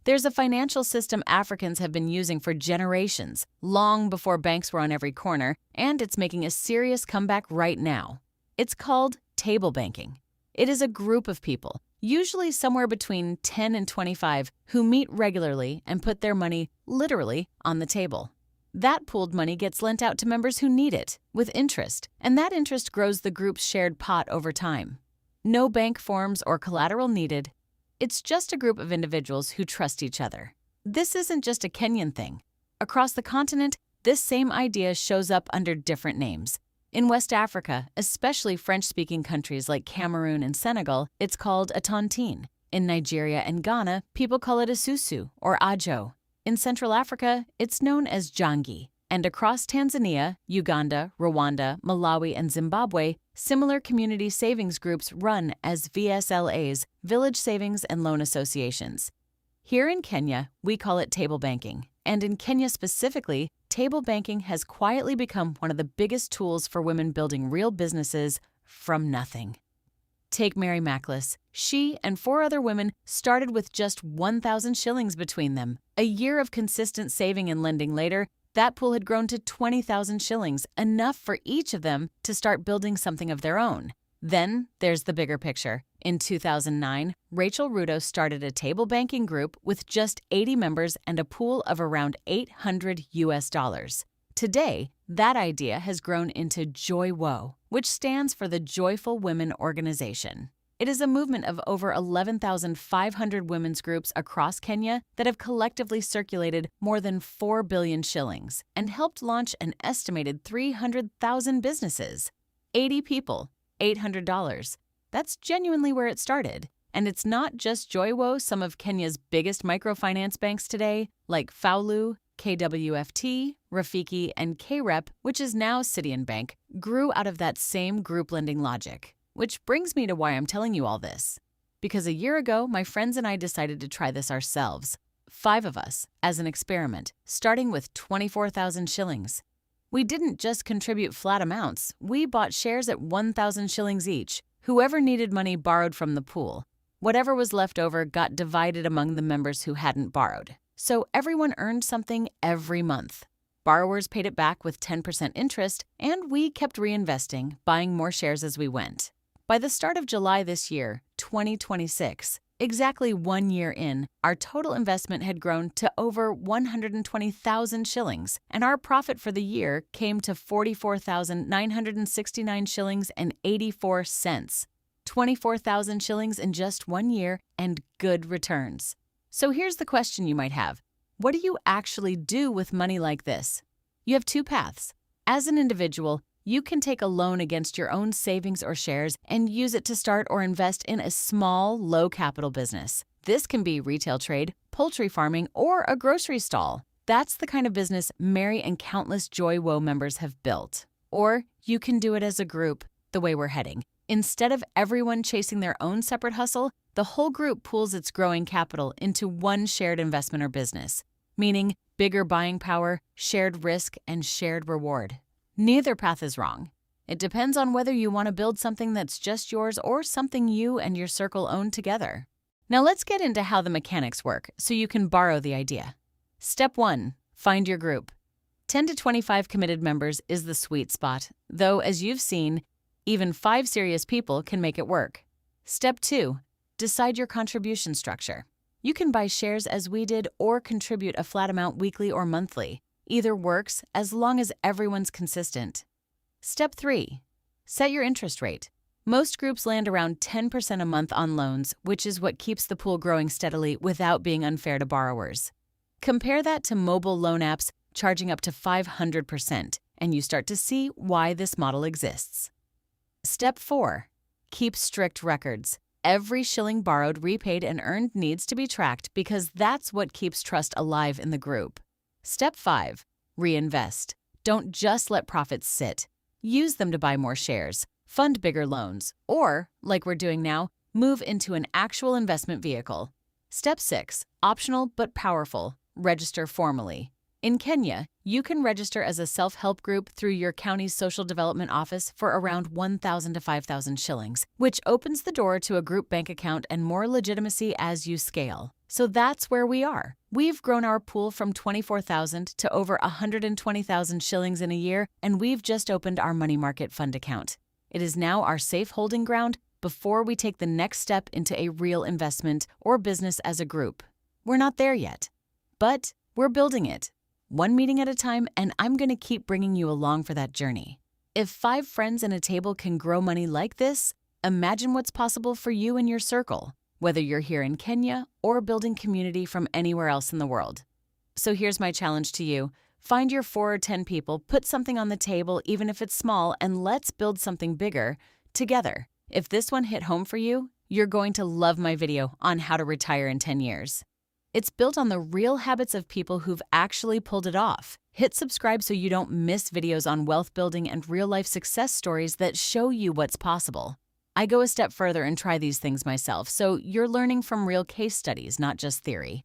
There's a financial system Africans have been using for generations, long before banks were on every corner, and it's making a serious comeback right now. It's called table banking. It is a group of people, usually somewhere between 10 and 25, who meet regularly and put their money, literally, on the table. That pooled money gets lent out to members who need it, with interest, and that interest grows the group's shared pot over time. No bank forms or collateral needed. It's just a group of individuals who trust each other. This isn't just a Kenyan thing. Across the continent, this same idea shows up under different names. In West Africa, especially French-speaking countries like Cameroon and Senegal, it's called a tontine. In Nigeria and Ghana, people call it Esusu or ajo. In Central Africa, it's known as Jangi. And across Tanzania, Uganda, Rwanda, Malawi, and Zimbabwe, similar community savings groups run as VSLAs, Village Savings and Loan Associations. Here in Kenya, we call it table banking. And in Kenya specifically, table banking has quietly become one of the biggest tools for women building real businesses from nothing. Take Mary Maclus. She and 4 other women started with just 1,000 shillings between them. A year of consistent saving and lending later, that pool had grown to 20,000 shillings, enough for each of them to start building something of their own. Then there's the bigger picture. In 2009, Rachel Ruto started a table banking group with just 80 members and a pool of around $800. Today, that idea has grown into JOYWO, which stands for the Joyful Women Organization. It is a movement of over 11,500 women's groups across Kenya that have collectively circulated more than 4 billion shillings and helped launch an estimated 300,000 businesses. 80 people, $800. That's genuinely where it started. And it's not just JOYWO. Some of Kenya's biggest microfinance banks today, like Faulu, KWFT, Rafiki, and KREP, which is now Citian Bank, grew out of that same group lending logic. Which brings me to why I'm telling you all this. Because a year ago, my friends and I decided to try this ourselves. 5 of us, as an experiment, starting with 24,000 shillings. We didn't just contribute flat amounts. We bought shares at 1,000 shillings each. Whoever needed money borrowed from the pool. Whatever was left over got divided among the members who hadn't borrowed. So everyone earned something every month. Borrowers paid it back with 10% interest, and we kept reinvesting, buying more shares as we went. By the start of July this year, 2026, exactly 1 year in, our total investment had grown to over 120,000 shillings, and our profit for the year came to 44,969 shillings and 84 cents. 24,000 shillings in just 1 year and good returns. So here's the question you might have. What do you actually do with money like this? You have 2 paths. As an individual, you can take a loan against your own savings or shares and use it to start or invest in a small, low-capital business. This can be retail trade, poultry farming, or a grocery stall. That's the kind of business Mary and countless JOYWO members have built. Or you can do it as a group, the way we're heading. Instead of everyone chasing their own separate hustle, the whole group pools its growing capital into one shared investment or business, meaning bigger buying power, shared risk, and shared reward. Neither path is wrong. It depends on whether you want to build something that's just yours or something you and your circle own together. Now let's get into how the mechanics work so you can borrow the idea. Step 1. Find your group. 10 to 25 committed members is the sweet spot, though as you've seen, even 5 serious people can make it work. Step 2. Decide your contribution structure. You can buy shares as we did or contribute a flat amount weekly or monthly. Either works as long as everyone's consistent. Step 3. Set your interest rate. Most groups land around 10% a month on loans, which is what keeps the pool growing steadily without being unfair to borrowers. Compare that to mobile loan apps charging up to 500%, and you start to see why this model exists. Step 4. Keep strict records. Every shilling borrowed, repaid, and earned needs to be tracked because that's what keeps trust alive in the group. Step 5. Reinvest. Don't just let profits sit. Use them to buy more shares, fund bigger loans, or, like we're doing now, move into an actual investment vehicle. Step 6. Optional but powerful. Register formally. In Kenya, you can register as a self-help group through your county's social development office for around 1,000 to 5,000 shillings, which opens the door to a group bank account and more legitimacy as you scale. So that's where we are. We've grown our pool from 24,000 to over 120,000 shillings in a year, and we've just opened our money market fund account. It is now our safe holding ground before we take the next step into a real investment or business as a group. We're not there yet, but we're building it. One meeting at a time, and I'm going to keep bringing you along for that journey. If 5 friends and a table can grow money like this, imagine what's possible for you and your circle, whether you're here in Kenya or building community from anywhere else in the world. So here's my challenge to you. Find your 4 or 10 people, put something on the table, even if it's small, and let's build something bigger together. If this one hit home for you, you're going to love my video on how to retire in 10 years. It's built on the real habits of people who've actually pulled it off. Hit subscribe so you don't miss videos on wealth building and real-life success stories that show you what's possible. I go a step further and try these things myself, so you're learning from real case studies, not just theory.